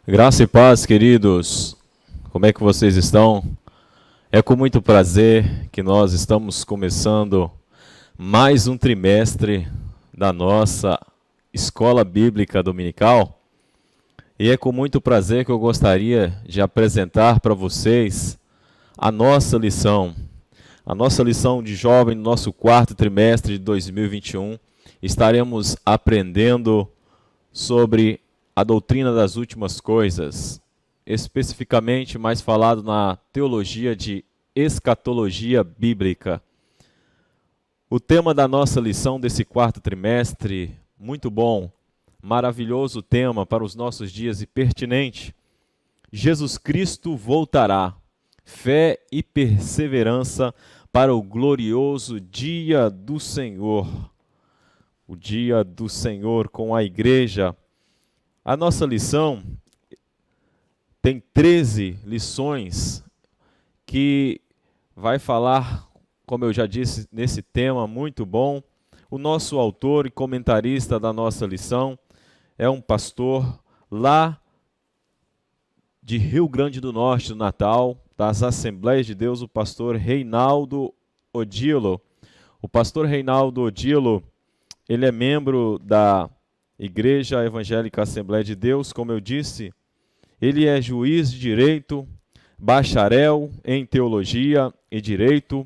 Graça e paz, queridos. Como é que vocês estão? É com muito prazer que nós estamos começando mais um trimestre da nossa Escola Bíblica Dominical. E é com muito prazer que eu gostaria de apresentar para vocês a nossa lição. A nossa lição de jovem no nosso quarto trimestre de 2021. Estaremos aprendendo sobre a doutrina das últimas coisas, especificamente mais falado na teologia de escatologia bíblica. O tema da nossa lição desse quarto trimestre, muito bom, maravilhoso tema para os nossos dias e pertinente. Jesus Cristo voltará, fé e perseverança para o glorioso dia do Senhor. O dia do Senhor com a igreja. A nossa lição tem 13 lições que vai falar, como eu já disse, nesse tema muito bom. O nosso autor e comentarista da nossa lição é um pastor lá de Rio Grande do Norte, do Natal, das Assembleias de Deus, o pastor Reinaldo Odilo. O pastor Reinaldo Odilo, ele é membro da Igreja Evangélica Assembleia de Deus, como eu disse. Ele é juiz de direito, bacharel em teologia e direito,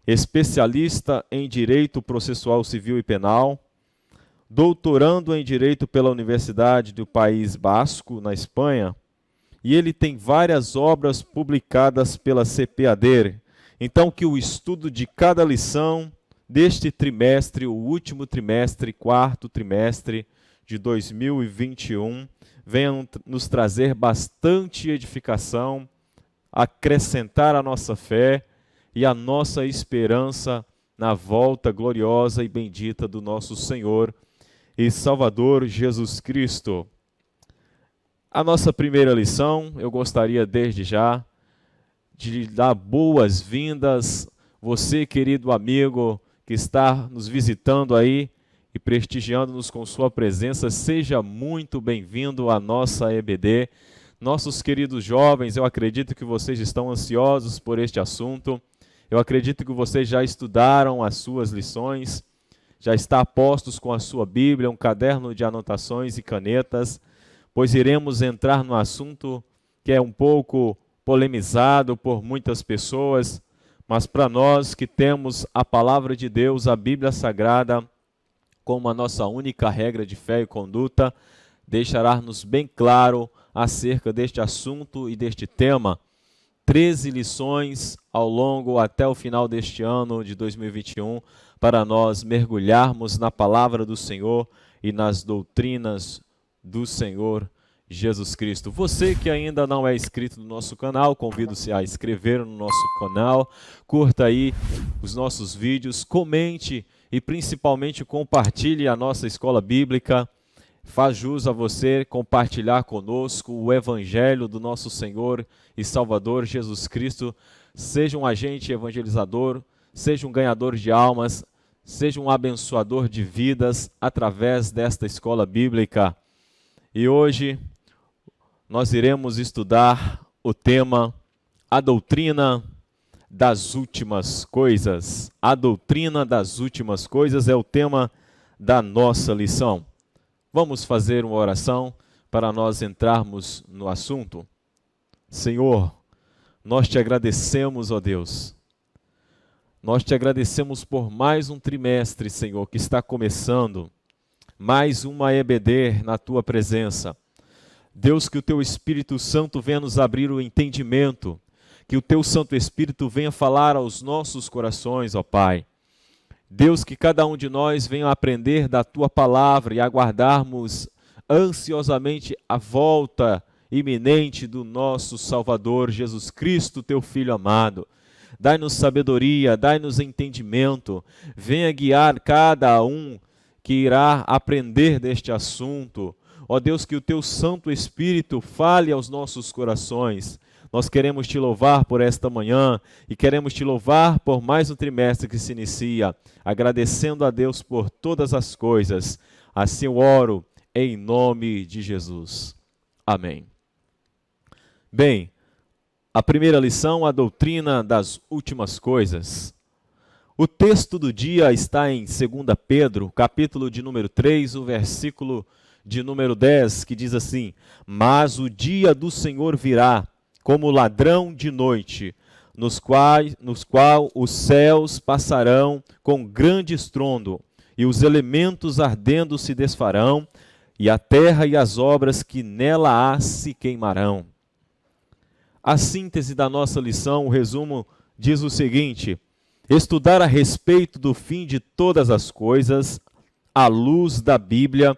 especialista em direito processual civil e penal, doutorando em direito pela Universidade do País Basco, na Espanha, e ele tem várias obras publicadas pela CPAD. Então, que o estudo de cada lição deste trimestre, o último trimestre, quarto trimestre de 2021, venham nos trazer bastante edificação, acrescentar a nossa fé e a nossa esperança na volta gloriosa e bendita do nosso Senhor e Salvador Jesus Cristo. A nossa primeira lição, eu gostaria desde já de dar boas-vindas, você, querido amigo, que está nos visitando aí e prestigiando-nos com sua presença, seja muito bem-vindo à nossa EBD. Nossos queridos jovens, eu acredito que vocês estão ansiosos por este assunto, eu acredito que vocês já estudaram as suas lições, já está a postos com a sua Bíblia, um caderno de anotações e canetas, pois iremos entrar no assunto que é um pouco polemizado por muitas pessoas, mas para nós que temos a Palavra de Deus, a Bíblia Sagrada, como a nossa única regra de fé e conduta, deixará-nos bem claro acerca deste assunto e deste tema. 13 lições ao longo até o final deste ano de 2021, para nós mergulharmos na Palavra do Senhor e nas doutrinas do Senhor Jesus Cristo. Você que ainda não é inscrito no nosso canal, convido-se a inscrever no nosso canal, curta aí os nossos vídeos, comente e principalmente compartilhe a nossa escola bíblica. Faz jus a você compartilhar conosco o Evangelho do nosso Senhor e Salvador Jesus Cristo. Seja um agente evangelizador, seja um ganhador de almas, seja um abençoador de vidas através desta escola bíblica. E hoje nós iremos estudar o tema A Doutrina das Últimas Coisas. A doutrina das últimas coisas é o tema da nossa lição. Vamos fazer uma oração para nós entrarmos no assunto. Senhor, nós te agradecemos, ó Deus. Nós te agradecemos por mais um trimestre, Senhor, que está começando. Mais uma EBD na tua presença. Deus, que o teu Espírito Santo venha nos abrir o entendimento, que o teu Santo Espírito venha falar aos nossos corações, ó Pai. Deus, que cada um de nós venha aprender da tua palavra e aguardarmos ansiosamente a volta iminente do nosso Salvador Jesus Cristo, teu Filho amado. Dai-nos sabedoria, dai-nos entendimento, venha guiar cada um que irá aprender deste assunto. Ó Deus, que o teu Santo Espírito fale aos nossos corações. Nós queremos te louvar por esta manhã e queremos te louvar por mais um trimestre que se inicia, agradecendo a Deus por todas as coisas. Assim eu oro em nome de Jesus. Amém. Bem, a primeira lição, a doutrina das últimas coisas. O texto do dia está em 2 Pedro, capítulo de número 3, o versículo de número 10, que diz assim: Mas o dia do Senhor virá, como ladrão de noite, nos qual os céus passarão com grande estrondo, e os elementos ardendo se desfarão, e a terra e as obras que nela há se queimarão. A síntese da nossa lição, o resumo, diz o seguinte: estudar a respeito do fim de todas as coisas, à luz da Bíblia,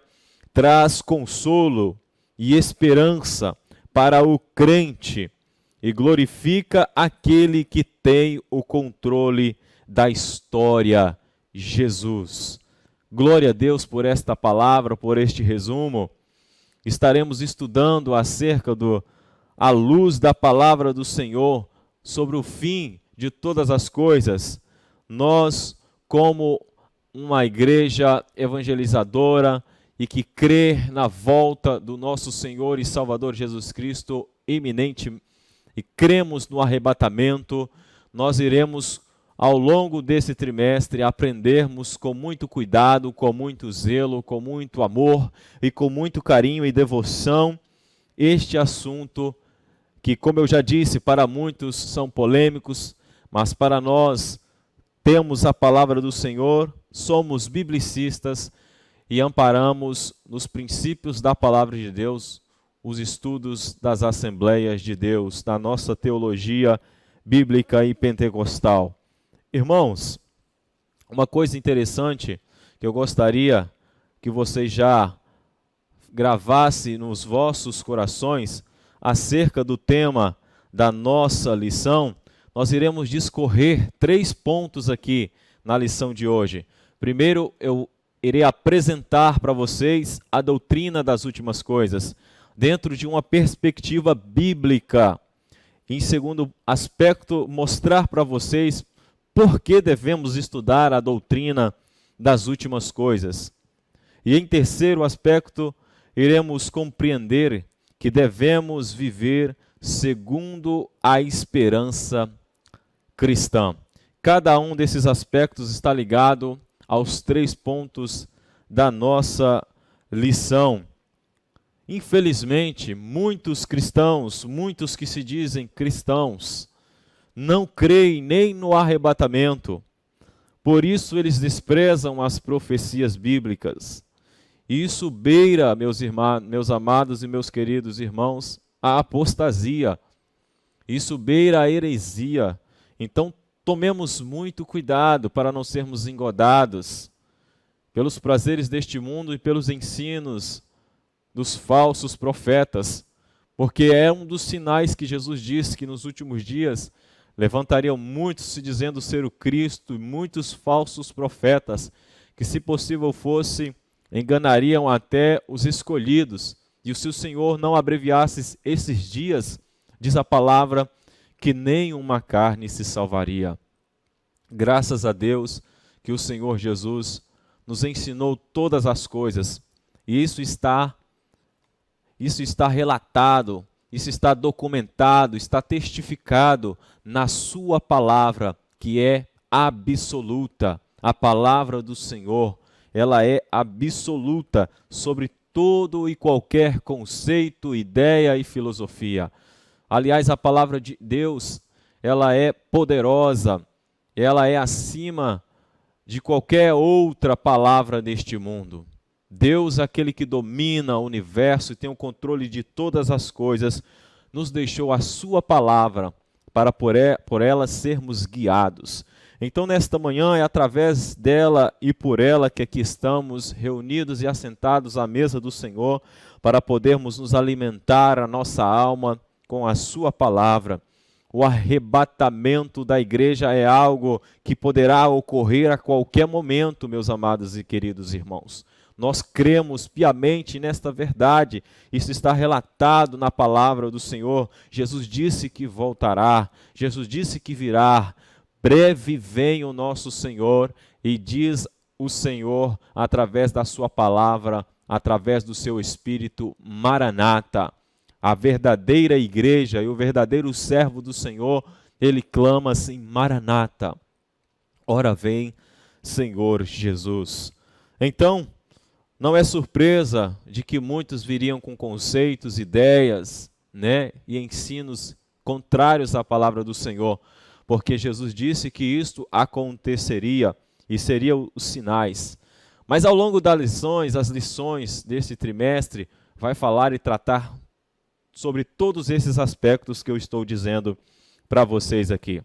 traz consolo e esperança para o crente e glorifica aquele que tem o controle da história, Jesus. Glória a Deus por esta palavra, por este resumo. Estaremos estudando acerca à luz da palavra do Senhor, sobre o fim de todas as coisas. Nós, como uma igreja evangelizadora e que crê na volta do nosso Senhor e Salvador Jesus Cristo iminente, e cremos no arrebatamento, nós iremos, ao longo desse trimestre, aprendermos com muito cuidado, com muito zelo, com muito amor e com muito carinho e devoção este assunto que, como eu já disse, para muitos são polêmicos, mas para nós temos a palavra do Senhor, somos biblicistas e amparamos nos princípios da palavra de Deus os estudos das Assembleias de Deus, da nossa teologia bíblica e pentecostal. Irmãos, uma coisa interessante que eu gostaria que vocês já gravassem nos vossos corações acerca do tema da nossa lição, nós iremos discorrer 3 pontos aqui na lição de hoje. Primeiro, eu irei apresentar para vocês a doutrina das últimas coisas, dentro de uma perspectiva bíblica. Em segundo aspecto, mostrar para vocês por que devemos estudar a doutrina das últimas coisas. E em terceiro aspecto, iremos compreender que devemos viver segundo a esperança cristã. Cada um desses aspectos está ligado aos 3 pontos da nossa lição. Infelizmente, muitos cristãos, muitos que se dizem cristãos, não creem nem no arrebatamento. Por isso eles desprezam as profecias bíblicas. Isso beira, meus amados e meus queridos irmãos, a apostasia. Isso beira a heresia. Então, tomemos muito cuidado para não sermos engodados pelos prazeres deste mundo e pelos ensinos dos falsos profetas, porque é um dos sinais que Jesus disse que nos últimos dias levantariam muitos se dizendo ser o Cristo e muitos falsos profetas, que se possível fosse, enganariam até os escolhidos. E se o Senhor não abreviasse esses dias, diz a palavra, que nenhuma carne se salvaria. Graças a Deus que o Senhor Jesus nos ensinou todas as coisas, e isso está relatado, isso está documentado, está testificado na sua palavra, que é absoluta. A palavra do Senhor, ela é absoluta sobre todo e qualquer conceito, ideia e filosofia. Aliás, a palavra de Deus, ela é poderosa, ela é acima de qualquer outra palavra deste mundo. Deus, aquele que domina o universo e tem o controle de todas as coisas, nos deixou a sua palavra para por ela sermos guiados. Então, nesta manhã, é através dela e por ela que aqui estamos reunidos e assentados à mesa do Senhor, para podermos nos alimentar a nossa alma com a sua palavra. O arrebatamento da igreja é algo que poderá ocorrer a qualquer momento, meus amados e queridos irmãos. Nós cremos piamente nesta verdade. Isso está relatado na palavra do Senhor. Jesus disse que voltará. Jesus disse que virá. Breve vem o nosso Senhor, e diz o Senhor, através da sua palavra, através do seu Espírito, Maranata, a verdadeira igreja e o verdadeiro servo do Senhor, ele clama assim: Maranata, ora vem, Senhor Jesus. Então, não é surpresa de que muitos viriam com conceitos, ideias, e ensinos contrários à palavra do Senhor, porque Jesus disse que isto aconteceria e seriam os sinais. Mas ao longo das lições, as lições desse trimestre, vai falar e tratar sobre todos esses aspectos que eu estou dizendo para vocês aqui.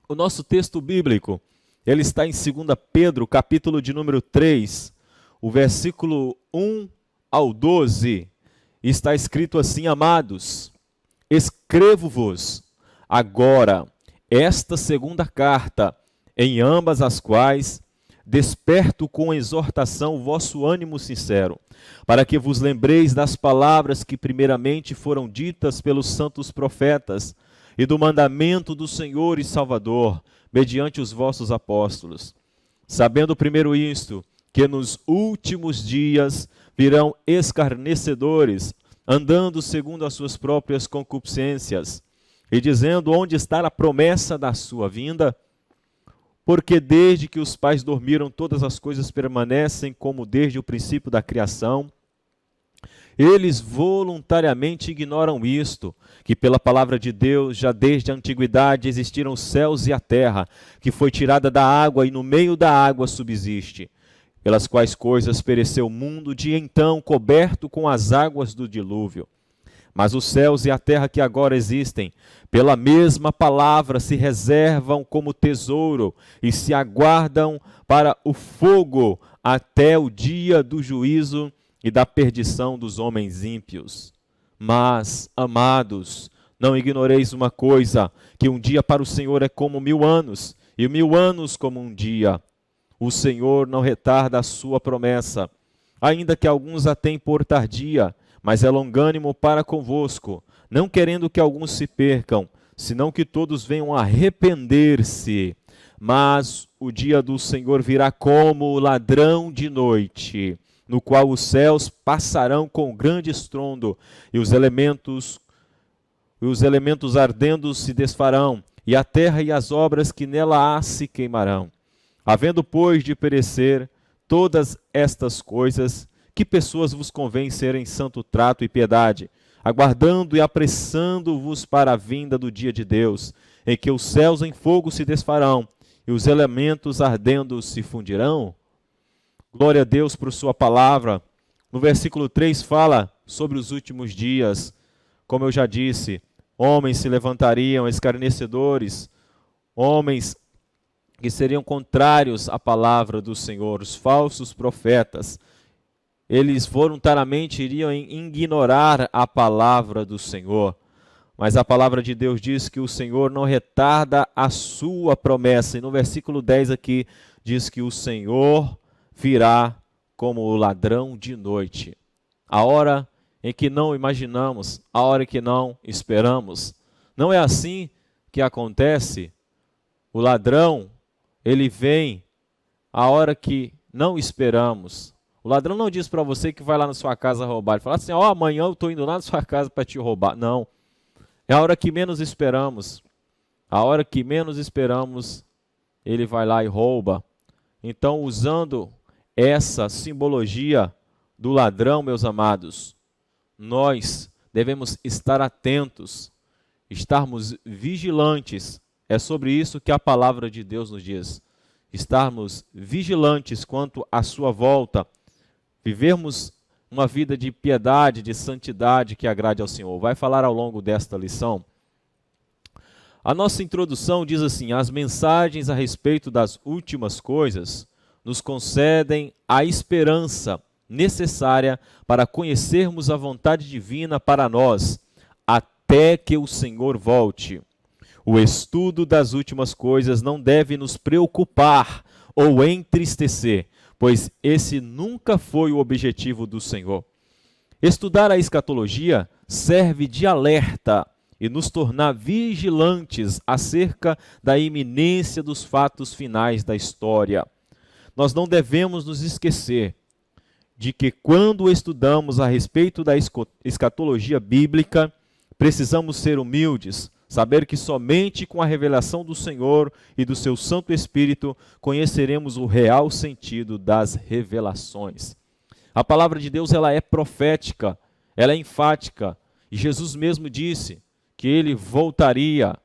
O nosso texto bíblico, ele está em 2 Pedro, capítulo de número 3, o versículo 1 ao 12, está escrito assim: Amados, escrevo-vos agora esta segunda carta, em ambas as quais desperto com exortação o vosso ânimo sincero, para que vos lembreis das palavras que primeiramente foram ditas pelos santos profetas, e do mandamento do Senhor e Salvador, mediante os vossos apóstolos. Sabendo primeiro isto, que nos últimos dias virão escarnecedores, andando segundo as suas próprias concupiscências, e dizendo: onde está a promessa da sua vinda? Porque desde que os pais dormiram, todas as coisas permanecem como desde o princípio da criação. Eles voluntariamente ignoram isto, que pela palavra de Deus, já desde a antiguidade existiram os céus e a terra, que foi tirada da água e no meio da água subsiste, pelas quais coisas pereceu o mundo de então coberto com as águas do dilúvio. Mas os céus e a terra que agora existem, pela mesma palavra se reservam como tesouro e se aguardam para o fogo até o dia do juízo e da perdição dos homens ímpios. Mas, amados, não ignoreis uma coisa, que um dia para o Senhor é como 1000 anos, e 1000 anos como um dia. O Senhor não retarda a sua promessa, ainda que alguns a tenham por tardia, mas é longânimo para convosco, não querendo que alguns se percam, senão que todos venham a arrepender-se. Mas o dia do Senhor virá como ladrão de noite, no qual os céus passarão com grande estrondo, e os elementos ardendo se desfarão, e a terra e as obras que nela há se queimarão. Havendo, pois, de perecer todas estas coisas, que pessoas vos convém serem santo trato e piedade, aguardando e apressando-vos para a vinda do dia de Deus, em que os céus em fogo se desfarão, e os elementos ardendo se fundirão? Glória a Deus por sua palavra. No versículo 3 fala sobre os últimos dias. Como eu já disse, homens se levantariam, escarnecedores, homens que seriam contrários à palavra do Senhor, os falsos profetas. Eles voluntariamente iriam ignorar a palavra do Senhor. Mas a palavra de Deus diz que o Senhor não retarda a sua promessa. E no versículo 10 aqui diz que o Senhor virá como o ladrão de noite. A hora em que não imaginamos, a hora que não esperamos. Não é assim que acontece? O ladrão, ele vem a hora que não esperamos. O ladrão não diz para você que vai lá na sua casa roubar. Ele fala assim: amanhã eu estou indo lá na sua casa para te roubar. Não. É a hora que menos esperamos. A hora que menos esperamos, ele vai lá e rouba. Então, usando essa simbologia do ladrão, meus amados, nós devemos estar atentos, estarmos vigilantes. É sobre isso que a palavra de Deus nos diz. Estarmos vigilantes quanto à sua volta, vivermos uma vida de piedade, de santidade que agrade ao Senhor. Vai falar ao longo desta lição. A nossa introdução diz assim: as mensagens a respeito das últimas coisas nos concedem a esperança necessária para conhecermos a vontade divina para nós, até que o Senhor volte. O estudo das últimas coisas não deve nos preocupar ou entristecer, pois esse nunca foi o objetivo do Senhor. Estudar a escatologia serve de alerta e nos tornar vigilantes acerca da iminência dos fatos finais da história. Nós não devemos nos esquecer de que quando estudamos a respeito da escatologia bíblica, precisamos ser humildes, saber que somente com a revelação do Senhor e do seu Santo Espírito conheceremos o real sentido das revelações. A palavra de Deus, ela é profética, ela é enfática, e Jesus mesmo disse que ele voltaria,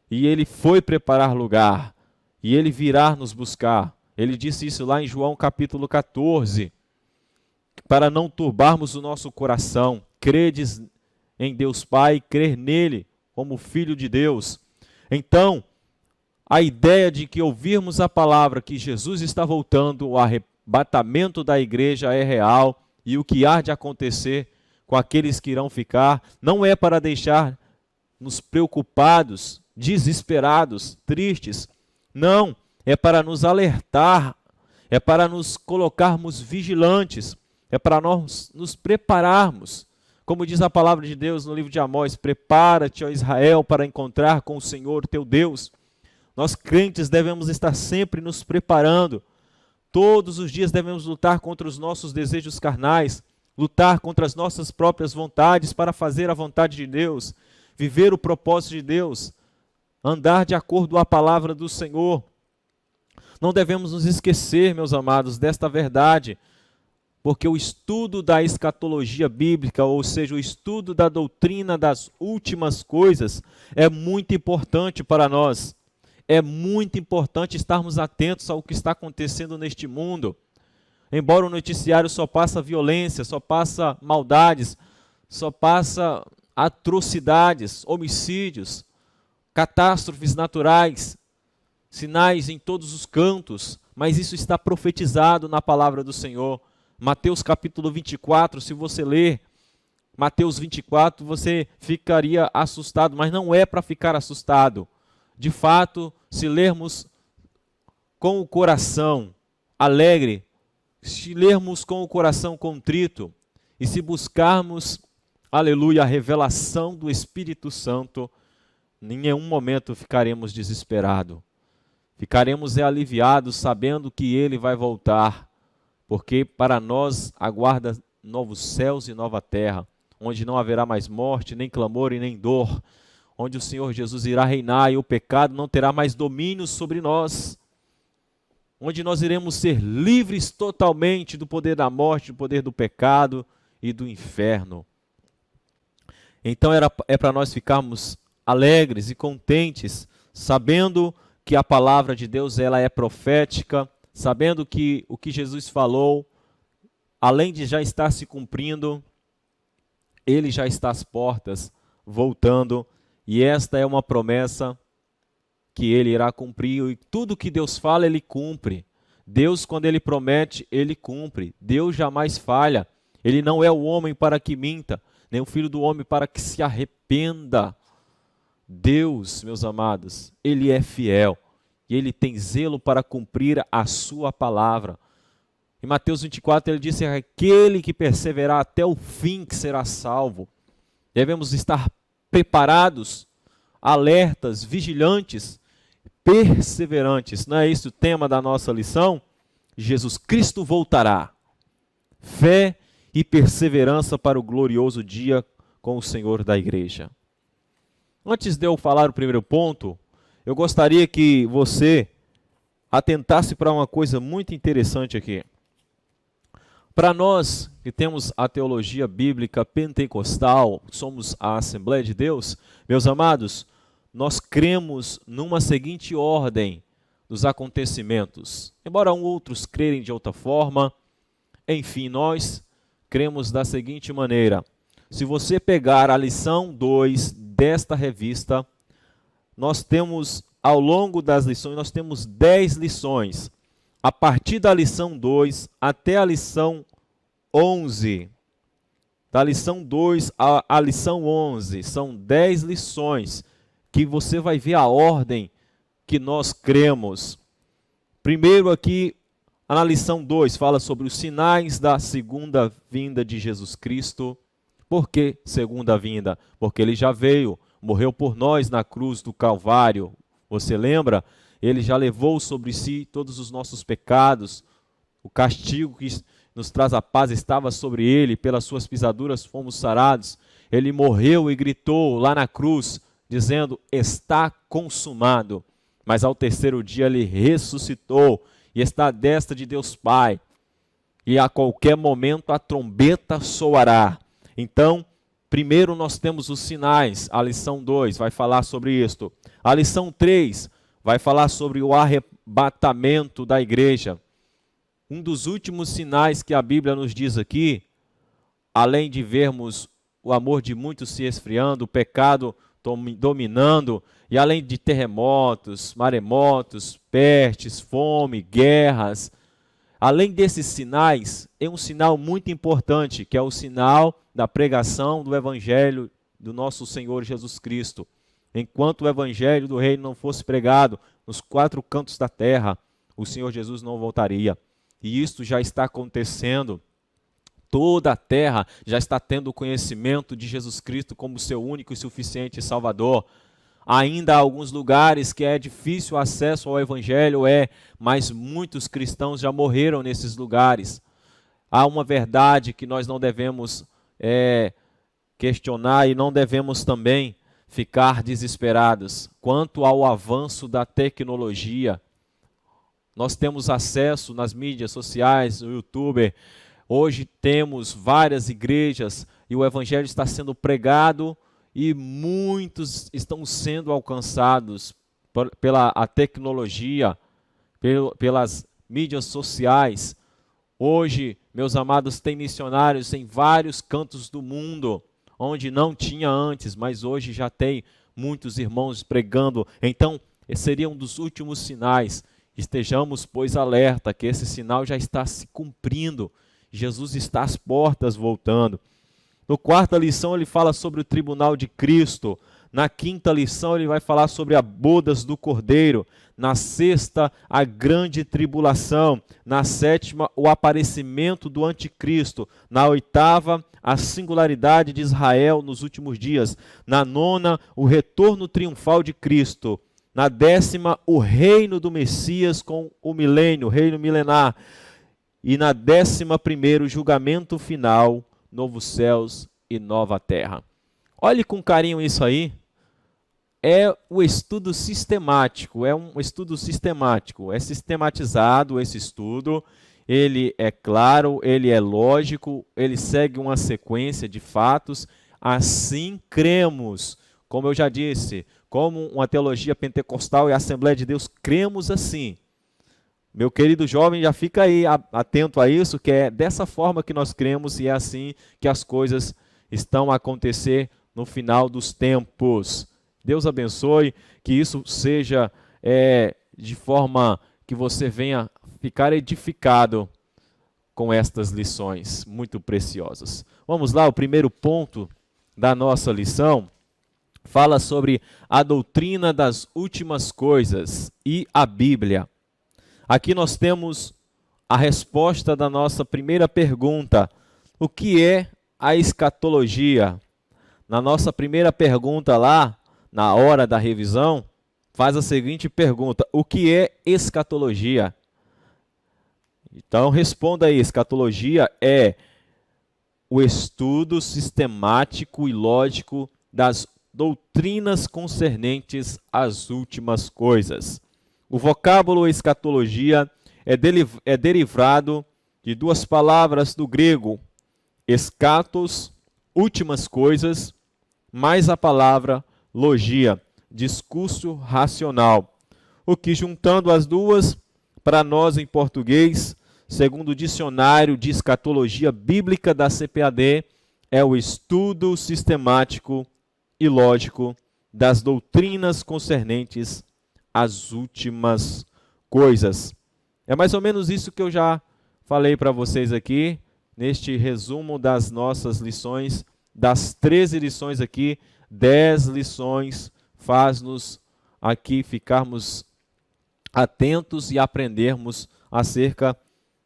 e ele foi preparar lugar, e ele virá nos buscar. Ele disse isso lá em João capítulo 14, para não turbarmos o nosso coração. Credes em Deus Pai, crer nele como Filho de Deus. Então, a ideia de que ouvirmos a palavra que Jesus está voltando, o arrebatamento da igreja é real, e o que há de acontecer com aqueles que irão ficar, não é para deixar-nos preocupados, desesperados, tristes. Não, é para nos alertar, é para nos colocarmos vigilantes, é para nós nos prepararmos. Como diz a palavra de Deus no livro de Amós: prepara-te, ó Israel, para encontrar com o Senhor teu Deus. Nós crentes devemos estar sempre nos preparando. Todos os dias devemos lutar contra os nossos desejos carnais, lutar contra as nossas próprias vontades para fazer a vontade de Deus, viver o propósito de Deus, andar de acordo com a palavra do Senhor. Não devemos nos esquecer, meus amados, desta verdade, porque o estudo da escatologia bíblica, ou seja, o estudo da doutrina das últimas coisas, é muito importante para nós. É muito importante estarmos atentos ao que está acontecendo neste mundo. Embora o noticiário só passa violência, só passa maldades, só passa atrocidades, homicídios, catástrofes naturais, sinais em todos os cantos, mas isso está profetizado na palavra do Senhor. Mateus capítulo 24, se você ler Mateus 24, você ficaria assustado, mas não é para ficar assustado. De fato, se lermos com o coração alegre, se lermos com o coração contrito e se buscarmos, aleluia, a revelação do Espírito Santo, em nenhum momento ficaremos desesperados. Ficaremos aliviados sabendo que Ele vai voltar, porque para nós aguarda novos céus e nova terra, onde não haverá mais morte, nem clamor e nem dor, onde o Senhor Jesus irá reinar e o pecado não terá mais domínio sobre nós, onde nós iremos ser livres totalmente do poder da morte, do poder do pecado e do inferno. Então é para nós ficarmos alegres e contentes, sabendo que a palavra de Deus ela é profética, sabendo que o que Jesus falou, além de já estar se cumprindo, Ele já está às portas, voltando, e esta é uma promessa que Ele irá cumprir, e tudo que Deus fala, Ele cumpre. Deus, quando Ele promete, Ele cumpre. Deus jamais falha. Ele não é o homem para que minta, nem o filho do homem para que se arrependa. Deus, meus amados, Ele é fiel, e Ele tem zelo para cumprir a sua palavra. Em Mateus 24, Ele disse: aquele que perseverar até o fim que será salvo. Devemos estar preparados, alertas, vigilantes, perseverantes. Não é esse o tema da nossa lição? Jesus Cristo voltará. Fé e perseverança para o glorioso dia com o Senhor da igreja. Antes de eu falar o primeiro ponto, eu gostaria que você atentasse para uma coisa muito interessante aqui. Para nós que temos a teologia bíblica pentecostal, somos a Assembleia de Deus, meus amados, nós cremos numa seguinte ordem dos acontecimentos. Embora outros crerem de outra forma, enfim, nós cremos da seguinte maneira. Se você pegar a lição 2 desta revista, nós temos, ao longo das lições, nós temos 10 lições. A partir da lição 2 até a lição 11, da lição 2 à lição 11, são 10 lições que você vai ver a ordem que nós cremos. Primeiro aqui, na lição 2, fala sobre os sinais da segunda vinda de Jesus Cristo. Por que segunda vinda? Porque Ele já veio, morreu por nós na cruz do Calvário. Você lembra? Ele já levou sobre si todos os nossos pecados, o castigo que nos traz a paz, estava sobre ele, pelas suas pisaduras fomos sarados. Ele morreu e gritou lá na cruz, dizendo: está consumado. Mas ao terceiro dia ele ressuscitou e está à destra de Deus Pai. E a qualquer momento a trombeta soará. Então, primeiro nós temos os sinais. A lição 2 vai falar sobre isto. A lição 3 vai falar sobre o arrebatamento da igreja. Um dos últimos sinais que a Bíblia nos diz aqui, além de vermos o amor de muitos se esfriando, o pecado dominando, e além de terremotos, maremotos, pestes, fome, guerras, além desses sinais, é um sinal muito importante, que é o sinal da pregação do Evangelho do nosso Senhor Jesus Cristo. Enquanto o Evangelho do Reino não fosse pregado nos 4 cantos da terra, o Senhor Jesus não voltaria. E isto já está acontecendo. Toda a terra já está tendo o conhecimento de Jesus Cristo como seu único e suficiente Salvador. Ainda há alguns lugares que é difícil o acesso ao Evangelho, mas muitos cristãos já morreram nesses lugares. Há uma verdade que nós não devemos questionar e não devemos também ficar desesperados. Quanto ao avanço da tecnologia, nós temos acesso nas mídias sociais, no YouTube. Hoje temos várias igrejas e o Evangelho está sendo pregado e muitos estão sendo alcançados pela tecnologia, pelas mídias sociais. Hoje, meus amados, tem missionários em vários cantos do mundo, onde não tinha antes, mas hoje já tem muitos irmãos pregando. Então, esse seria um dos últimos sinais. Estejamos, pois, alerta que esse sinal já está se cumprindo. Jesus está às portas voltando. No 4ª lição ele fala sobre o tribunal de Cristo. Na 5ª lição ele vai falar sobre as bodas do Cordeiro. Na 6ª, a grande tribulação. Na 7ª, o aparecimento do anticristo. Na 8ª, a singularidade de Israel nos últimos dias. Na 9ª, o retorno triunfal de Cristo. Na 10ª, o reino do Messias com o milênio, o reino milenar. E na 11ª, o julgamento final, novos céus e nova terra. Olhe com carinho isso aí. É o estudo sistemático, é sistematizado esse estudo, ele é claro, ele é lógico, ele segue uma sequência de fatos, assim cremos, como eu já disse, como uma teologia pentecostal e Assembleia de Deus, cremos assim. Meu querido jovem, já fica aí atento a isso, que é dessa forma que nós cremos e é assim que as coisas estão a acontecer no final dos tempos. Deus abençoe, que isso seja de forma que você venha ficar edificado com estas lições muito preciosas. Vamos lá, o primeiro ponto da nossa lição fala sobre a doutrina das últimas coisas e a Bíblia. Aqui nós temos a resposta da nossa primeira pergunta. O que é a escatologia? Na nossa primeira pergunta lá, na hora da revisão, faz a seguinte pergunta: o que é escatologia? Então responda aí, escatologia é o estudo sistemático e lógico das doutrinas concernentes às últimas coisas. O vocábulo escatologia é derivado de 2 palavras do grego, escatos, últimas coisas, mais a palavra logia, discurso racional. O que, juntando as duas, para nós em português, segundo o dicionário de escatologia bíblica da CPAD, é o estudo sistemático e lógico das doutrinas concernentes às últimas coisas. É mais ou menos isso que eu já falei para vocês aqui, neste resumo das nossas lições, das 13 lições aqui, 10 lições faz-nos aqui ficarmos atentos e aprendermos acerca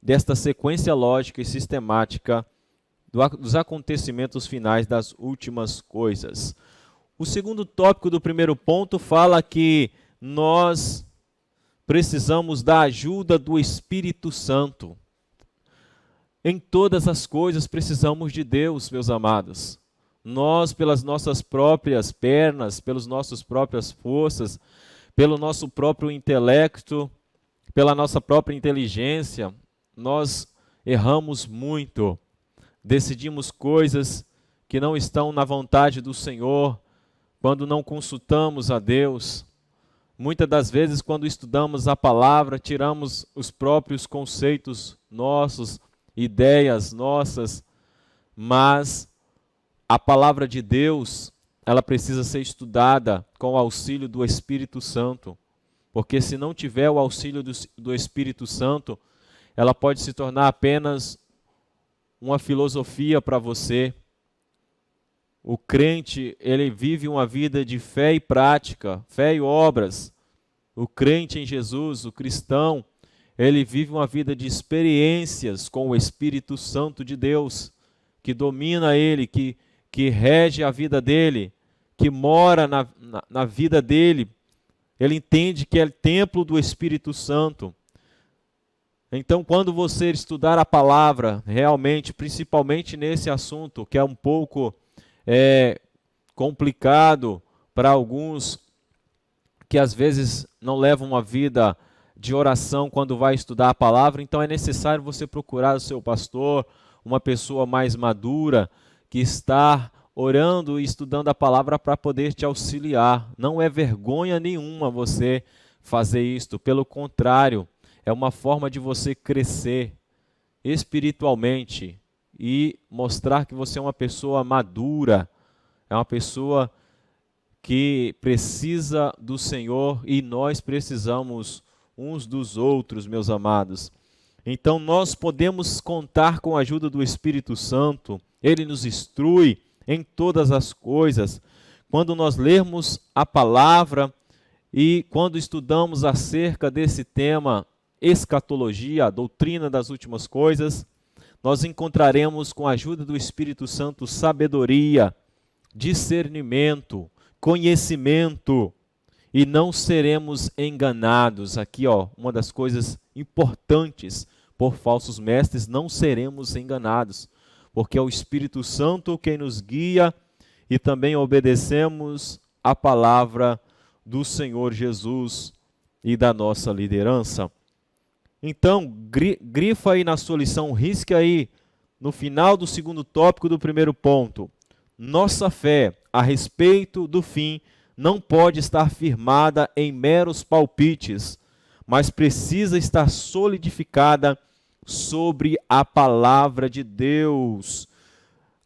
desta sequência lógica e sistemática dos acontecimentos finais das últimas coisas. O segundo tópico do primeiro ponto fala que nós precisamos da ajuda do Espírito Santo. Em todas as coisas precisamos de Deus, meus amados. Nós, pelas nossas próprias pernas, pelas nossas próprias forças, pelo nosso próprio intelecto, pela nossa própria inteligência, nós erramos muito. Decidimos coisas que não estão na vontade do Senhor, quando não consultamos a Deus. Muitas das vezes, quando estudamos a palavra, tiramos os próprios conceitos nossos, ideias nossas, mas a palavra de Deus, ela precisa ser estudada com o auxílio do Espírito Santo, porque se não tiver o auxílio do Espírito Santo, ela pode se tornar apenas uma filosofia para você. O crente, ele vive uma vida de fé e prática, fé e obras. O crente em Jesus, o cristão, ele vive uma vida de experiências com o Espírito Santo de Deus, que domina ele, que rege a vida dele, que mora na vida dele. Ele entende que é templo do Espírito Santo. Então, quando você estudar a palavra, realmente, principalmente nesse assunto, que é um pouco complicado para alguns que às vezes não levam uma vida de oração quando vai estudar a palavra, então é necessário você procurar o seu pastor, uma pessoa mais madura, que está orando e estudando a palavra para poder te auxiliar. Não é vergonha nenhuma você fazer isto, pelo contrário, é uma forma de você crescer espiritualmente e mostrar que você é uma pessoa madura, é uma pessoa que precisa do Senhor e nós precisamos uns dos outros, meus amados. Então nós podemos contar com a ajuda do Espírito Santo, ele nos instrui em todas as coisas. Quando nós lermos a palavra e quando estudamos acerca desse tema, escatologia, a doutrina das últimas coisas, nós encontraremos com a ajuda do Espírito Santo sabedoria, discernimento, conhecimento, e não seremos enganados. Aqui, uma das coisas importantes por falsos mestres, não seremos enganados, porque é o Espírito Santo quem nos guia e também obedecemos a palavra do Senhor Jesus e da nossa liderança. Então, grifa aí na sua lição, risque aí no final do segundo tópico do primeiro ponto. Nossa fé a respeito do fim não pode estar firmada em meros palpites, mas precisa estar solidificada sobre a palavra de Deus.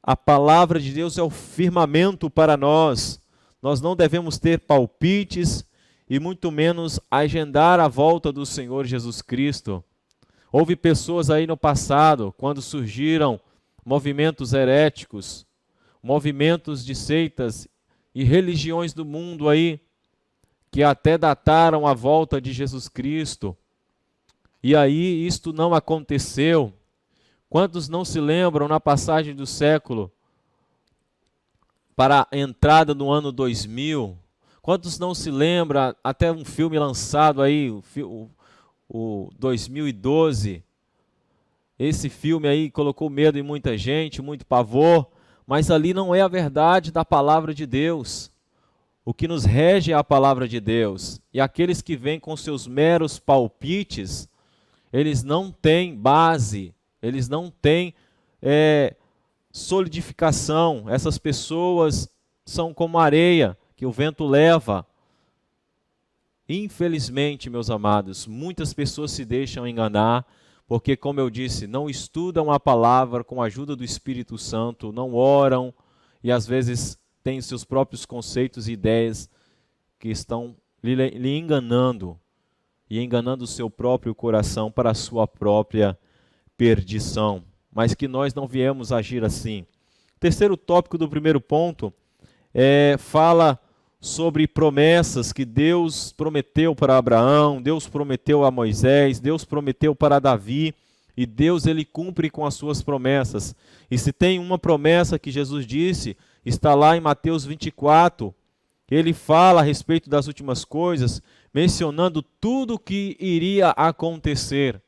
A palavra de Deus é o firmamento para nós. Nós não devemos ter palpites e muito menos agendar a volta do Senhor Jesus Cristo. Houve pessoas aí no passado, quando surgiram movimentos heréticos, movimentos de seitas e religiões do mundo aí, que até dataram a volta de Jesus Cristo. E aí isto não aconteceu. Quantos não se lembram na passagem do século para a entrada no ano 2000? Quantos não se lembram até um filme lançado aí, o 2012? Esse filme aí colocou medo em muita gente, muito pavor, mas ali não é a verdade da palavra de Deus. O que nos rege é a palavra de Deus. E aqueles que vêm com seus meros palpites, eles não têm base, eles não têm solidificação. Essas pessoas são como areia que o vento leva. Infelizmente, meus amados, muitas pessoas se deixam enganar, porque, como eu disse, não estudam a palavra com a ajuda do Espírito Santo, não oram e às vezes têm seus próprios conceitos e ideias que estão lhe enganando e enganando o seu próprio coração para a sua própria perdição. Mas que nós não viemos agir assim. O terceiro tópico do primeiro ponto fala sobre promessas que Deus prometeu para Abraão, Deus prometeu a Moisés, Deus prometeu para Davi, e Deus ele cumpre com as suas promessas. E se tem uma promessa que Jesus disse, está lá em Mateus 24, ele fala a respeito das últimas coisas, mencionando tudo o que iria acontecer.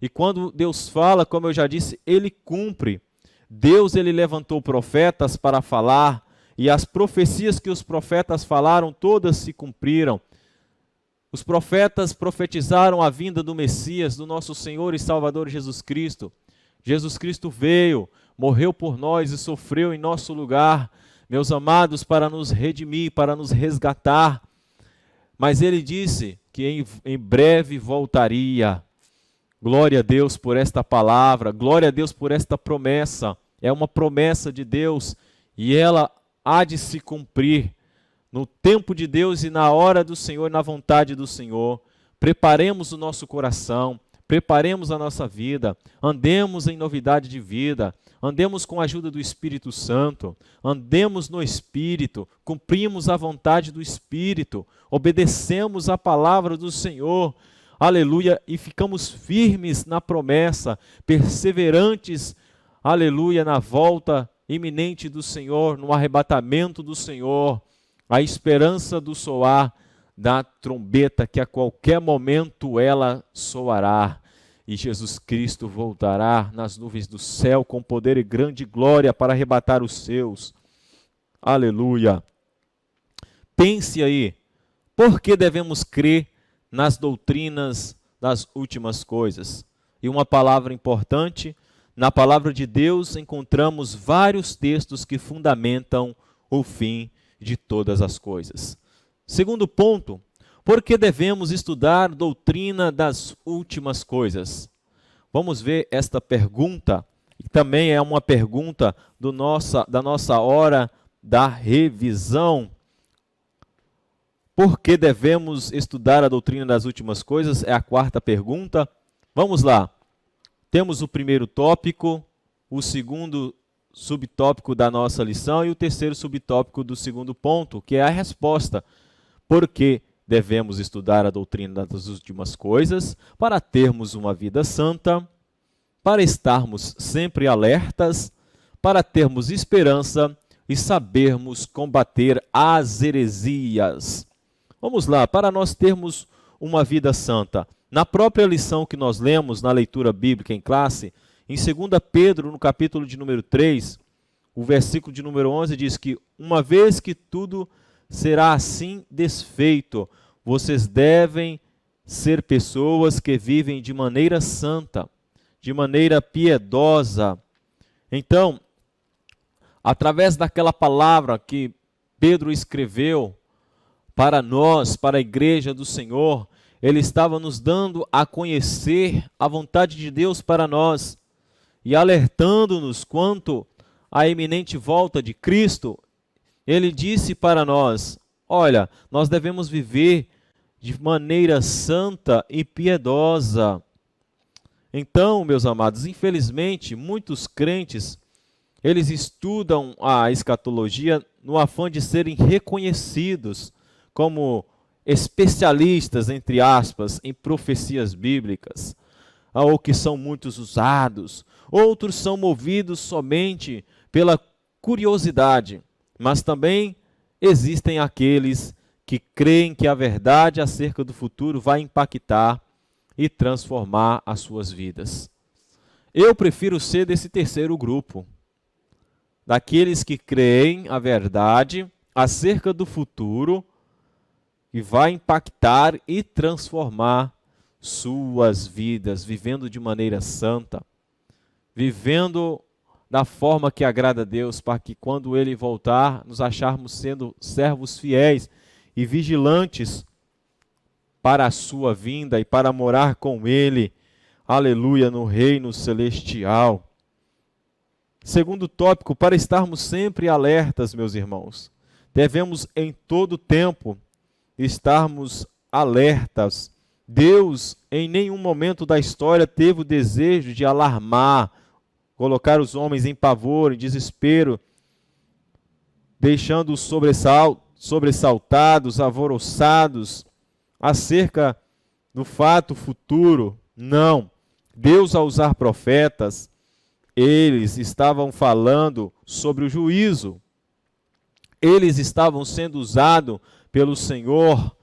E quando Deus fala, como eu já disse, Ele cumpre. Deus, Ele levantou profetas para falar, e as profecias que os profetas falaram, todas se cumpriram. Os profetas profetizaram a vinda do Messias, do nosso Senhor e Salvador Jesus Cristo. Jesus Cristo veio, morreu por nós e sofreu em nosso lugar, meus amados, para nos redimir, para nos resgatar. Mas Ele disse que em breve voltaria. Glória a Deus por esta palavra, glória a Deus por esta promessa. É uma promessa de Deus e ela há de se cumprir no tempo de Deus e na hora do Senhor, na vontade do Senhor. Preparemos o nosso coração, preparemos a nossa vida, andemos em novidade de vida, andemos com a ajuda do Espírito Santo, andemos no Espírito, cumprimos a vontade do Espírito, obedecemos a palavra do Senhor, aleluia, e ficamos firmes na promessa, perseverantes, aleluia, na volta iminente do Senhor, no arrebatamento do Senhor, a esperança do soar da trombeta, que a qualquer momento ela soará, e Jesus Cristo voltará nas nuvens do céu com poder e grande glória para arrebatar os seus. Aleluia. Pense aí, por que devemos crer nas doutrinas das últimas coisas? E uma palavra importante, na palavra de Deus encontramos vários textos que fundamentam o fim de todas as coisas. Segundo ponto, por que devemos estudar doutrina das últimas coisas? Vamos ver esta pergunta, e também é uma pergunta da nossa hora da revisão. Por que devemos estudar a doutrina das últimas coisas? É a quarta pergunta. Vamos lá. Temos o primeiro tópico, o segundo subtópico da nossa lição e o terceiro subtópico do segundo ponto, que é a resposta. Por que devemos estudar a doutrina das últimas coisas? Para termos uma vida santa, para estarmos sempre alertas, para termos esperança e sabermos combater as heresias. Vamos lá, para nós termos uma vida santa. Na própria lição que nós lemos na leitura bíblica em classe, em 2 Pedro, no capítulo de número 3, o versículo de número 11 diz que uma vez que tudo será assim desfeito, vocês devem ser pessoas que vivem de maneira santa, de maneira piedosa. Então, através daquela palavra que Pedro escreveu para nós, para a igreja do Senhor, ele estava nos dando a conhecer a vontade de Deus para nós e alertando-nos quanto à iminente volta de Cristo. Ele disse para nós, olha, nós devemos viver de maneira santa e piedosa. Então, meus amados, infelizmente, muitos crentes, eles estudam a escatologia no afã de serem reconhecidos como especialistas, entre aspas, em profecias bíblicas, ou que são muitos usados. Outros são movidos somente pela curiosidade, mas também existem aqueles que creem que a verdade acerca do futuro vai impactar e transformar as suas vidas. Eu prefiro ser desse terceiro grupo, daqueles que creem a verdade acerca do futuro e vai impactar e transformar suas vidas, vivendo de maneira santa, vivendo da forma que agrada a Deus, para que quando Ele voltar, nos acharmos sendo servos fiéis e vigilantes para a sua vinda e para morar com Ele, aleluia, no reino celestial. Segundo tópico, para estarmos sempre alertas, meus irmãos, devemos em todo tempo estarmos alertas. Deus, em nenhum momento da história, teve o desejo de alarmar, colocar os homens em pavor, em desespero, deixando-os sobressaltados, alvoroçados, acerca do fato futuro. Não. Deus, ao usar profetas, eles estavam falando sobre o juízo. Eles estavam sendo usados pelo Senhor,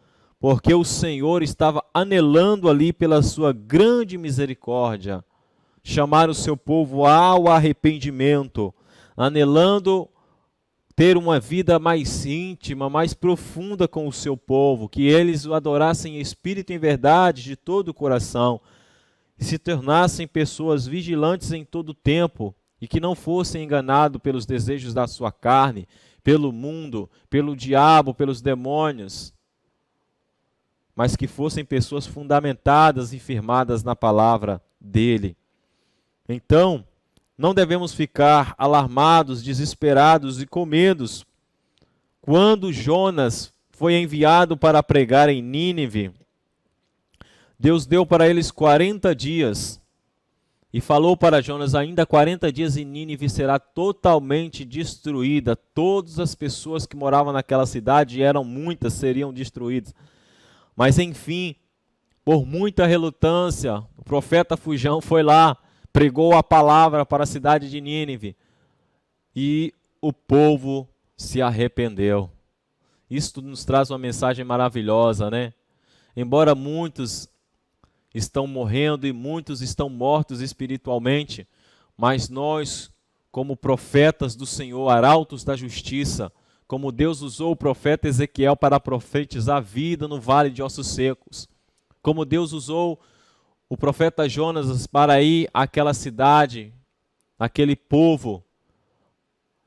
porque o Senhor estava anelando ali pela sua grande misericórdia, chamar o seu povo ao arrependimento, anelando ter uma vida mais íntima, mais profunda com o seu povo, que eles o adorassem em espírito e em verdade de todo o coração, e se tornassem pessoas vigilantes em todo o tempo, e que não fossem enganados pelos desejos da sua carne, pelo mundo, pelo diabo, pelos demônios, mas que fossem pessoas fundamentadas e firmadas na palavra dele. Então, não devemos ficar alarmados, desesperados e com medos. Quando Jonas foi enviado para pregar em Nínive, Deus deu para eles 40 dias e falou para Jonas: ainda 40 dias e Nínive será totalmente destruída. Todas as pessoas que moravam naquela cidade, e eram muitas, seriam destruídas. Mas enfim, por muita relutância, o profeta Fujão foi lá, pregou a palavra para a cidade de Nínive e o povo se arrependeu. Isto nos traz uma mensagem maravilhosa, né? Embora muitos estão morrendo e muitos estão mortos espiritualmente, mas nós, como profetas do Senhor, arautos da justiça, como Deus usou o profeta Ezequiel para profetizar vida no vale de ossos secos, como Deus usou o profeta Jonas para ir àquela cidade, aquele povo,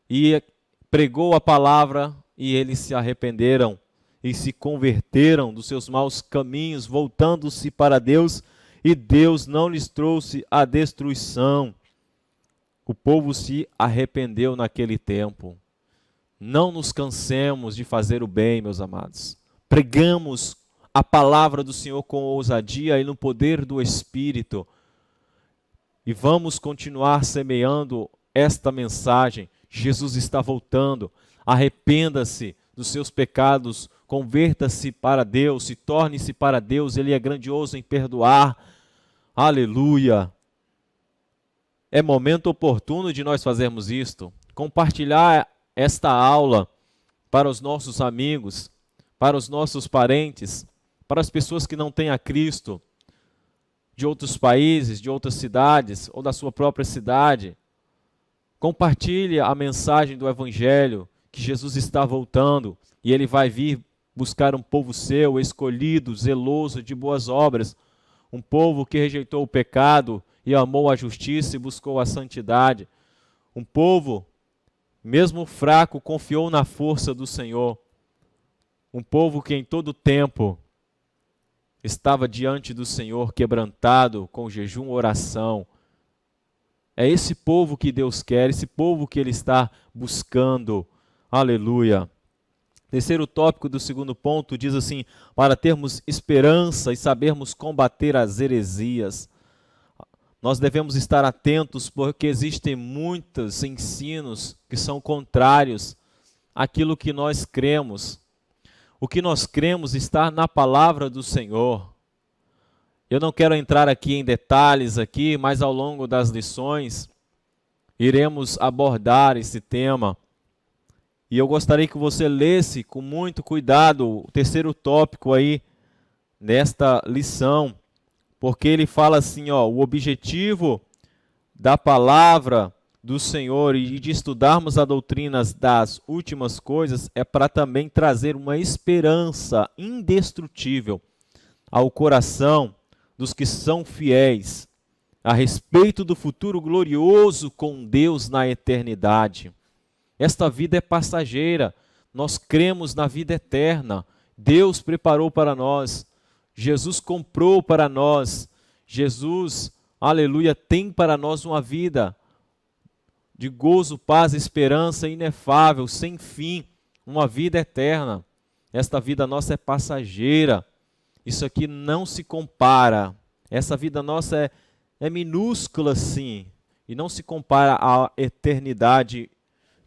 e pregou a palavra, e eles se arrependeram e se converteram dos seus maus caminhos, voltando-se para Deus, e Deus não lhes trouxe a destruição. O povo se arrependeu naquele tempo. Não nos cansemos de fazer o bem, meus amados. Pregamos a palavra do Senhor com ousadia e no poder do Espírito. E vamos continuar semeando esta mensagem. Jesus está voltando. Arrependa-se dos seus pecados. Converta-se para Deus. Se torne-se para Deus. Ele é grandioso em perdoar. Aleluia. É momento oportuno de nós fazermos isto. Compartilhar esta aula para os nossos amigos, para os nossos parentes, para as pessoas que não têm a Cristo, de outros países, de outras cidades, ou da sua própria cidade. Compartilhe a mensagem do Evangelho, que Jesus está voltando, e Ele vai vir buscar um povo seu, escolhido, zeloso de boas obras, um povo que rejeitou o pecado e amou a justiça e buscou a santidade, um povo, mesmo fraco, confiou na força do Senhor, um povo que em todo tempo estava diante do Senhor, quebrantado, com jejum e oração. É esse povo que Deus quer, esse povo que Ele está buscando. Aleluia. Terceiro tópico do segundo ponto diz assim: para termos esperança e sabermos combater as heresias. Nós devemos estar atentos porque existem muitos ensinos que são contrários àquilo que nós cremos. O que nós cremos está na palavra do Senhor. Eu não quero entrar aqui em detalhes aqui, mas ao longo das lições iremos abordar esse tema. E eu gostaria que você lesse com muito cuidado o terceiro tópico aí nesta lição, porque ele fala assim, o objetivo da palavra do Senhor e de estudarmos a doutrina das últimas coisas é para também trazer uma esperança indestrutível ao coração dos que são fiéis a respeito do futuro glorioso com Deus na eternidade. Esta vida é passageira, nós cremos na vida eterna, Deus preparou para nós, Jesus comprou para nós, Jesus, aleluia, tem para nós uma vida de gozo, paz, esperança inefável, sem fim, uma vida eterna. Esta vida nossa é passageira, isso aqui não se compara, essa vida nossa é minúscula sim, e não se compara à eternidade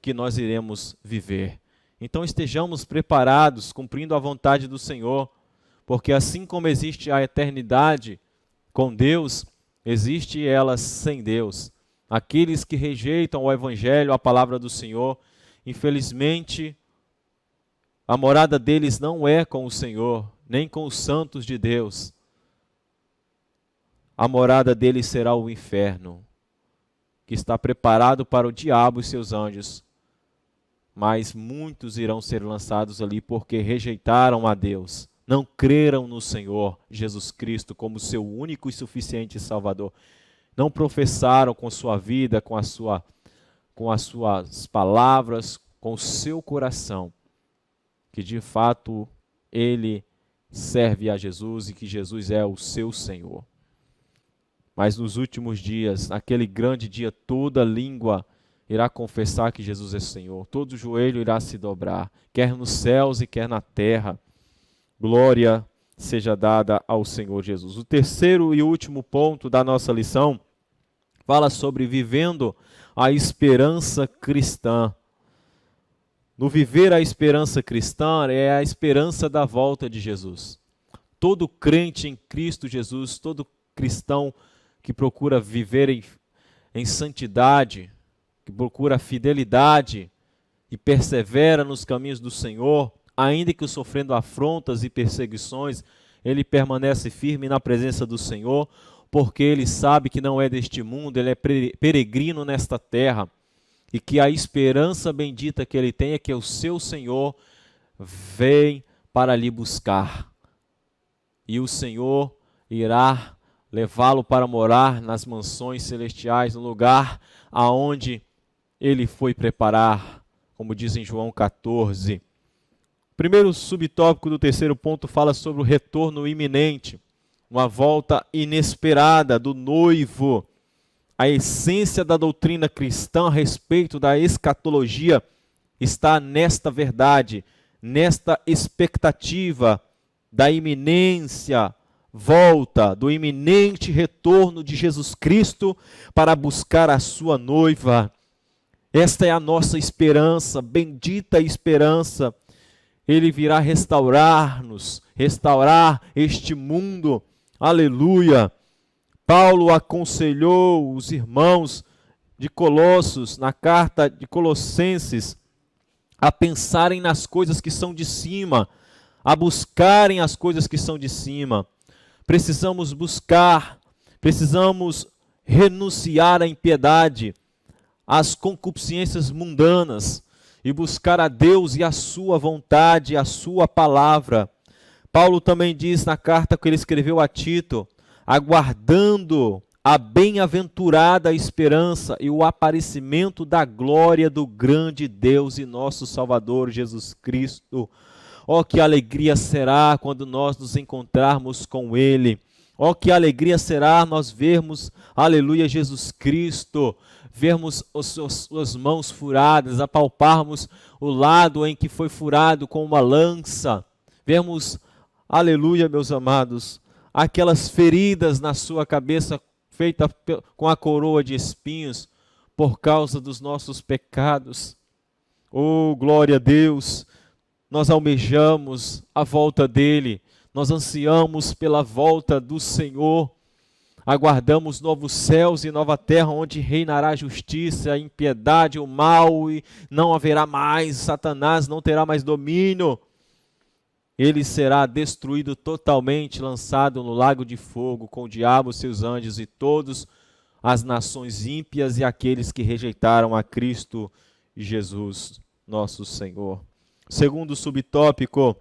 que nós iremos viver. Então estejamos preparados, cumprindo a vontade do Senhor, porque assim como existe a eternidade com Deus, existe ela sem Deus. Aqueles que rejeitam o Evangelho, a palavra do Senhor, infelizmente, a morada deles não é com o Senhor, nem com os santos de Deus. A morada dele será o inferno, que está preparado para o diabo e seus anjos. Mas muitos irão ser lançados ali porque rejeitaram a Deus, não creram no Senhor Jesus Cristo como seu único e suficiente Salvador. Não professaram com sua vida, com as suas palavras, com o seu coração, que de fato ele serve a Jesus e que Jesus é o seu Senhor. Mas nos últimos dias, naquele grande dia, toda língua irá confessar que Jesus é Senhor. Todo joelho irá se dobrar, quer nos céus e quer na terra. Glória seja dada ao Senhor Jesus. O terceiro e último ponto da nossa lição fala sobre vivendo a esperança cristã. No viver a esperança cristã é a esperança da volta de Jesus. Todo crente em Cristo Jesus, todo cristão que procura viver em santidade, que procura fidelidade e persevera nos caminhos do Senhor, ainda que sofrendo afrontas e perseguições, ele permanece firme na presença do Senhor, porque ele sabe que não é deste mundo, ele é peregrino nesta terra, e que a esperança bendita que ele tem é que o seu Senhor vem para lhe buscar. E o Senhor irá levá-lo para morar nas mansões celestiais, no lugar aonde ele foi preparar, como diz em João 14. Primeiro subtópico do terceiro ponto fala sobre o retorno iminente, uma volta inesperada do noivo. A essência da doutrina cristã a respeito da escatologia está nesta verdade, nesta expectativa da iminência volta, do iminente retorno de Jesus Cristo para buscar a sua noiva. Esta é a nossa esperança, bendita esperança. Ele virá restaurar-nos, restaurar este mundo. Aleluia! Paulo aconselhou os irmãos de Colossos, na carta de Colossenses, a pensarem nas coisas que são de cima, a buscarem as coisas que são de cima. Precisamos buscar, precisamos renunciar à impiedade, às concupiscências mundanas e buscar a Deus e a sua vontade, a sua palavra. Paulo também diz na carta que ele escreveu a Tito, aguardando a bem-aventurada esperança e o aparecimento da glória do grande Deus e nosso Salvador Jesus Cristo. Oh, que alegria será quando nós nos encontrarmos com Ele. Oh, que alegria será nós vermos, aleluia, Jesus Cristo, vermos suas mãos furadas, apalparmos o lado em que foi furado com uma lança, vermos, aleluia, meus amados, aquelas feridas na sua cabeça feitas com a coroa de espinhos por causa dos nossos pecados. Oh, glória a Deus! Nós almejamos a volta dele, nós ansiamos pela volta do Senhor, aguardamos novos céus e nova terra, onde reinará a justiça, a impiedade, o mal, e não haverá mais, Satanás não terá mais domínio. Ele será destruído totalmente, lançado no lago de fogo, com o diabo, seus anjos e todas as nações ímpias e aqueles que rejeitaram a Cristo Jesus, nosso Senhor. Segundo subtópico,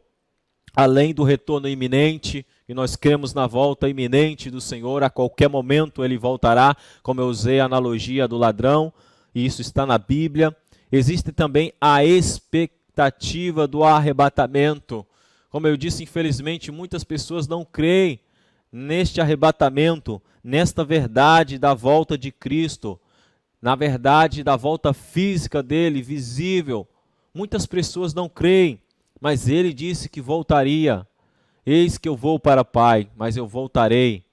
além do retorno iminente, e nós cremos na volta iminente do Senhor, a qualquer momento ele voltará, como eu usei a analogia do ladrão, e isso está na Bíblia. Existe também a expectativa do arrebatamento. Como eu disse, infelizmente, muitas pessoas não creem neste arrebatamento, nesta verdade da volta de Cristo, na verdade da volta física dele, visível. Muitas pessoas não creem, mas ele disse que voltaria. Eis que eu vou para o Pai, mas eu voltarei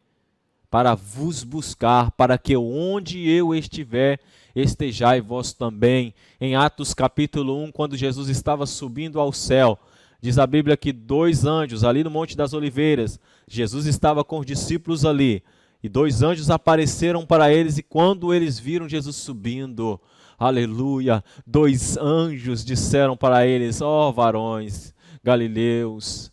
para vos buscar, para que onde eu estiver, estejai vós também. Em Atos capítulo 1, quando Jesus estava subindo ao céu, diz a Bíblia que 2 anjos, ali no Monte das Oliveiras, Jesus estava com os discípulos ali, e 2 anjos apareceram para eles, e quando eles viram Jesus subindo, aleluia, 2 anjos disseram para eles, ó varões galileus,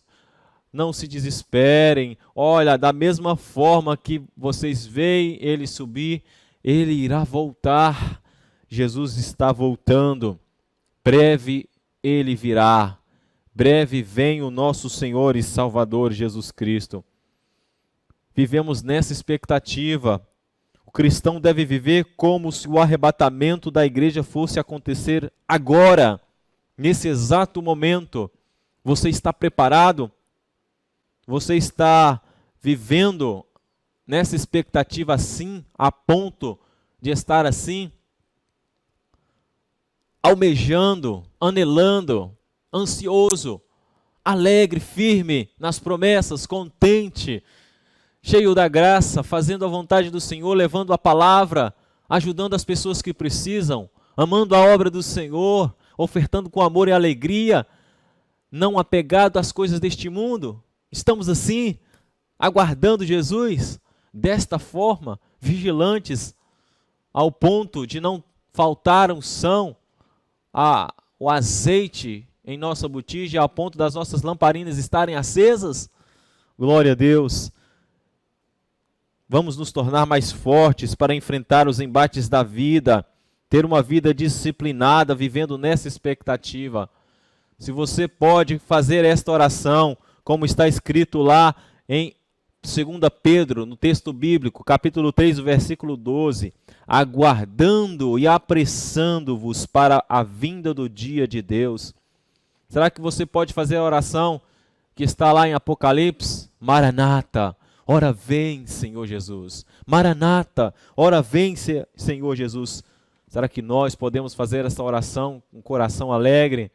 não se desesperem. Olha, da mesma forma que vocês veem ele subir, ele irá voltar. Jesus está voltando. Breve ele virá. Breve vem o nosso Senhor e Salvador Jesus Cristo. Vivemos nessa expectativa. O cristão deve viver como se o arrebatamento da igreja fosse acontecer agora, nesse exato momento. Você está preparado? Você está vivendo nessa expectativa assim, a ponto de estar assim? Almejando, anelando, ansioso, alegre, firme nas promessas, contente, cheio da graça, fazendo a vontade do Senhor, levando a palavra, ajudando as pessoas que precisam, amando a obra do Senhor, ofertando com amor e alegria, não apegado às coisas deste mundo. Estamos assim, aguardando Jesus, desta forma, vigilantes, ao ponto de não faltar unção, o azeite em nossa botija, ao ponto das nossas lamparinas estarem acesas? Glória a Deus! Vamos nos tornar mais fortes para enfrentar os embates da vida, ter uma vida disciplinada, vivendo nessa expectativa. Se você pode fazer esta oração, como está escrito lá em 2 Pedro, no texto bíblico, capítulo 3, versículo 12, aguardando e apressando-vos para a vinda do dia de Deus. Será que você pode fazer a oração que está lá em Apocalipse? Maranata, ora vem, Senhor Jesus. Maranata, ora vem, Senhor Jesus. Será que nós podemos fazer essa oração com um coração alegre?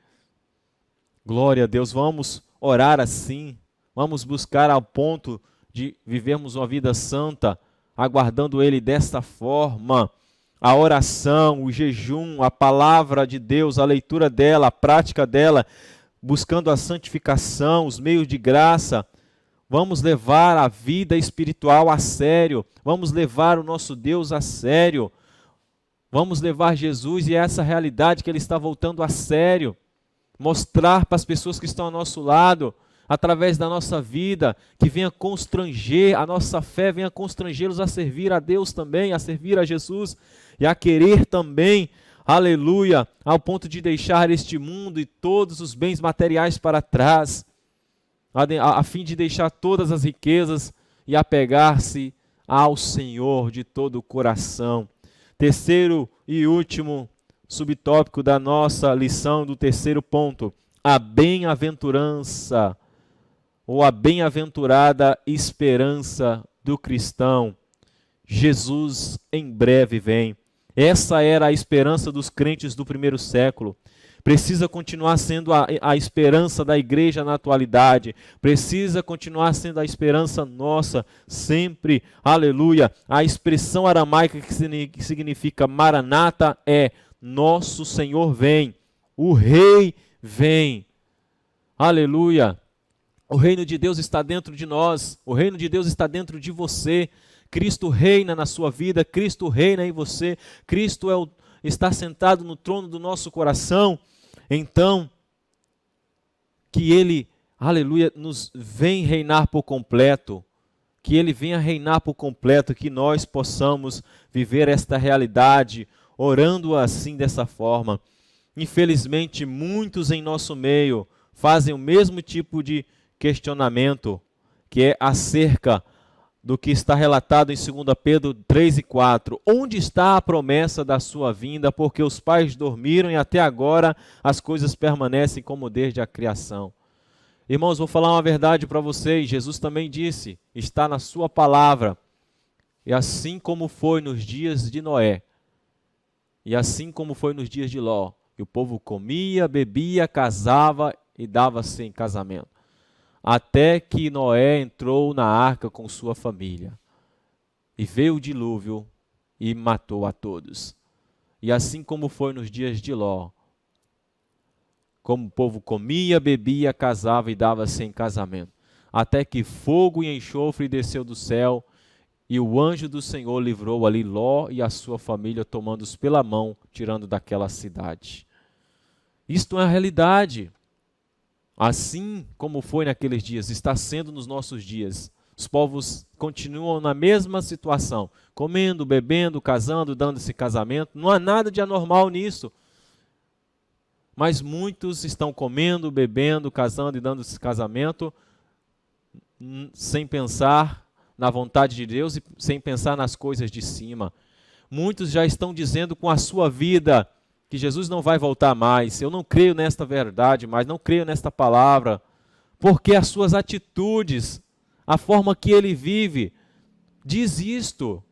Glória a Deus, vamos orar assim. Vamos buscar ao ponto de vivermos uma vida santa, aguardando Ele desta forma. A oração, o jejum, a palavra de Deus, a leitura dela, a prática dela, buscando a santificação, os meios de graça. Vamos levar a vida espiritual a sério. Vamos levar o nosso Deus a sério. Vamos levar Jesus e essa realidade que Ele está voltando a sério. Mostrar para as pessoas que estão ao nosso lado, através da nossa vida, que venha constranger, a nossa fé venha constrangê-los a servir a Deus também, a servir a Jesus e a querer também, aleluia, ao ponto de deixar este mundo e todos os bens materiais para trás, a fim de deixar todas as riquezas e apegar-se ao Senhor de todo o coração. Terceiro e último subtópico da nossa lição, do terceiro ponto, a bem-aventurança, ou a bem-aventurada esperança do cristão. Jesus em breve vem. Essa era a esperança dos crentes do primeiro século. Precisa continuar sendo a esperança da igreja na atualidade. Precisa continuar sendo a esperança nossa sempre. Aleluia. A expressão aramaica que significa Maranata é nosso Senhor vem. O Rei vem. Aleluia. O reino de Deus está dentro de nós. O reino de Deus está dentro de você. Cristo reina na sua vida. Cristo reina em você. Cristo está sentado no trono do nosso coração. Então, que Ele, aleluia, nos vem reinar por completo. Que Ele venha reinar por completo. Que nós possamos viver esta realidade, orando assim dessa forma. Infelizmente, muitos em nosso meio fazem o mesmo tipo de questionamento, que é acerca do que está relatado em 2 Pedro 3 e 4. Onde está a promessa da sua vinda? Porque os pais dormiram e até agora as coisas permanecem como desde a criação. Irmãos, vou falar uma verdade para vocês. Jesus também disse, está na sua palavra. E assim como foi nos dias de Noé, e assim como foi nos dias de Ló, que o povo comia, bebia, casava e dava-se em casamento. Até que Noé entrou na arca com sua família. E veio o dilúvio e matou a todos. E assim como foi nos dias de Ló, como o povo comia, bebia, casava e dava-se em casamento. Até que fogo e enxofre desceu do céu, e o anjo do Senhor livrou ali Ló e a sua família, tomando-os pela mão, tirando daquela cidade. Isto é a realidade. Assim como foi naqueles dias, está sendo nos nossos dias. Os povos continuam na mesma situação, comendo, bebendo, casando, dando-se casamento. Não há nada de anormal nisso. Mas muitos estão comendo, bebendo, casando e dando-se casamento sem pensar na vontade de Deus e sem pensar nas coisas de cima. Muitos já estão dizendo com a sua vida que Jesus não vai voltar mais. Eu não creio nesta verdade, mas não creio nesta palavra, porque as suas atitudes, a forma que ele vive, diz isto,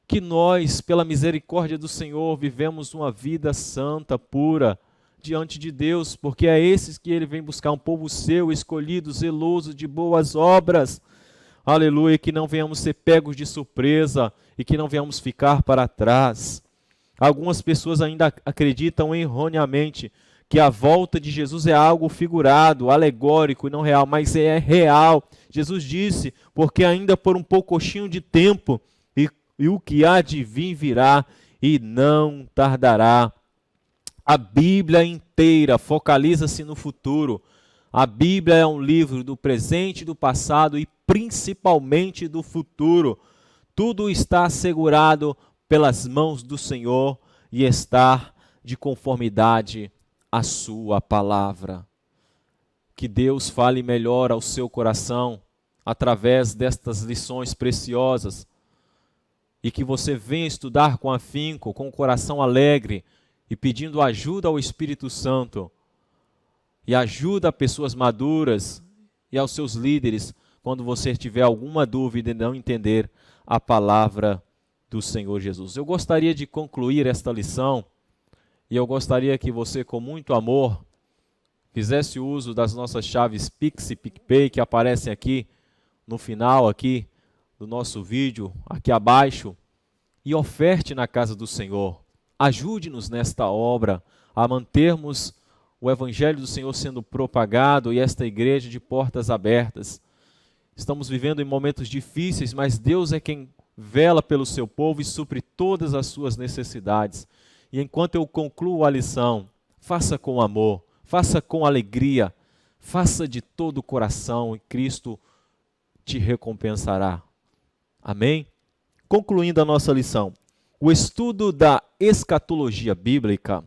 que nós, pela misericórdia do Senhor, vivemos uma vida santa, pura, diante de Deus, porque é esses que ele vem buscar, um povo seu, escolhido, zeloso de boas obras. Aleluia, que não venhamos ser pegos de surpresa e que não venhamos ficar para trás. Algumas pessoas ainda acreditam erroneamente que a volta de Jesus é algo figurado, alegórico e não real, mas é real. Jesus disse, porque ainda por um poucochinho de tempo, e o que há de vir virá, e não tardará. A Bíblia inteira focaliza-se no futuro. A Bíblia é um livro do presente, do passado e principalmente do futuro. Tudo está assegurado pelas mãos do Senhor e está de conformidade à sua palavra. Que Deus fale melhor ao seu coração através destas lições preciosas e que você venha estudar com afinco, com o coração alegre e pedindo ajuda ao Espírito Santo e ajuda a pessoas maduras e aos seus líderes quando você tiver alguma dúvida e não entender a palavra do Senhor Jesus. Eu gostaria de concluir esta lição e eu gostaria que você, com muito amor, fizesse uso das nossas chaves Pix e PicPay que aparecem aqui no final aqui do nosso vídeo, aqui abaixo, e oferte na casa do Senhor. Ajude-nos nesta obra a mantermos o Evangelho do Senhor sendo propagado e esta igreja de portas abertas. Estamos vivendo em momentos difíceis, mas Deus é quem vela pelo seu povo e supre todas as suas necessidades. E enquanto eu concluo a lição, faça com amor, faça com alegria, faça de todo o coração e Cristo te recompensará. Amém? Concluindo a nossa lição, o estudo da escatologia bíblica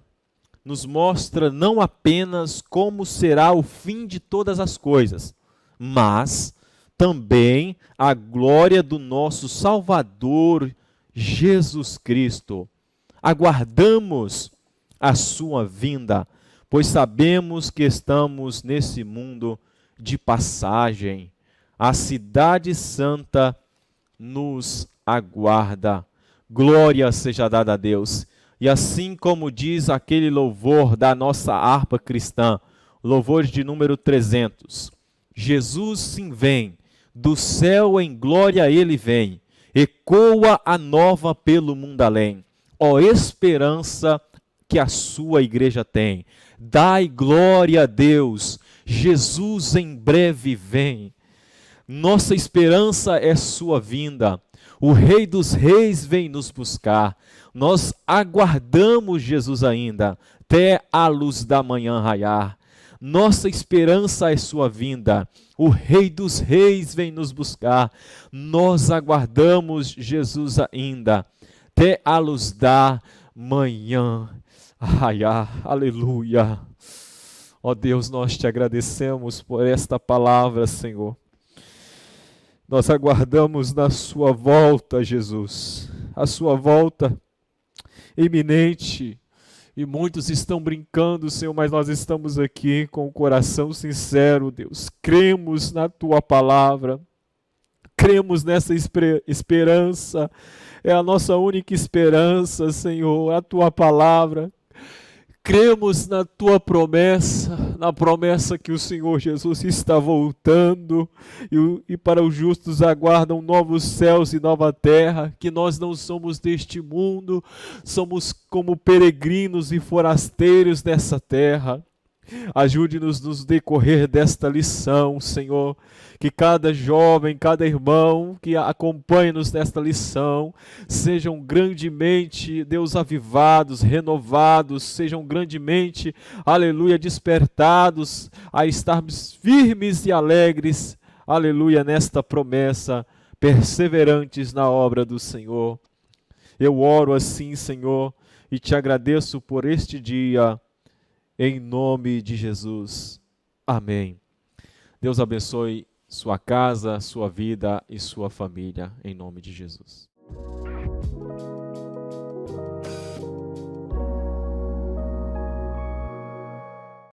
nos mostra não apenas como será o fim de todas as coisas, mas também a glória do nosso Salvador Jesus Cristo. Aguardamos a sua vinda, pois sabemos que estamos nesse mundo de passagem. A cidade santa nos aguarda. Glória seja dada a Deus. E assim como diz aquele louvor da nossa harpa cristã, louvor de número 300, Jesus sim vem, do céu em glória ele vem, ecoa a nova pelo mundo além. Ó esperança que a sua igreja tem, dai glória a Deus, Jesus em breve vem. Nossa esperança é sua vinda. O Rei dos Reis vem nos buscar. Nós aguardamos Jesus ainda, até a luz da manhã raiar. Nossa esperança é sua vinda. O Rei dos Reis vem nos buscar. Nós aguardamos Jesus ainda, até a luz da manhã raiar. Aleluia. Ó Deus, nós te agradecemos por esta palavra, Senhor. Nós aguardamos na sua volta, Jesus, a sua volta iminente. E muitos estão brincando, Senhor, mas nós estamos aqui com o coração sincero, Deus. Cremos na tua palavra, cremos nessa esperança. É a nossa única esperança, Senhor, a tua palavra. Cremos na tua promessa, na promessa que o Senhor Jesus está voltando e para os justos aguardam novos céus e nova terra, que nós não somos deste mundo, somos como peregrinos e forasteiros nessa terra. Ajude-nos no decorrer desta lição, Senhor. Que cada jovem, cada irmão que acompanha-nos nesta lição, sejam grandemente, Deus, avivados, renovados, sejam grandemente, aleluia, despertados a estarmos firmes e alegres, aleluia, nesta promessa, perseverantes na obra do Senhor. Eu oro assim, Senhor, e te agradeço por este dia, em nome de Jesus. Amém. Deus abençoe sua casa, sua vida e sua família, em nome de Jesus.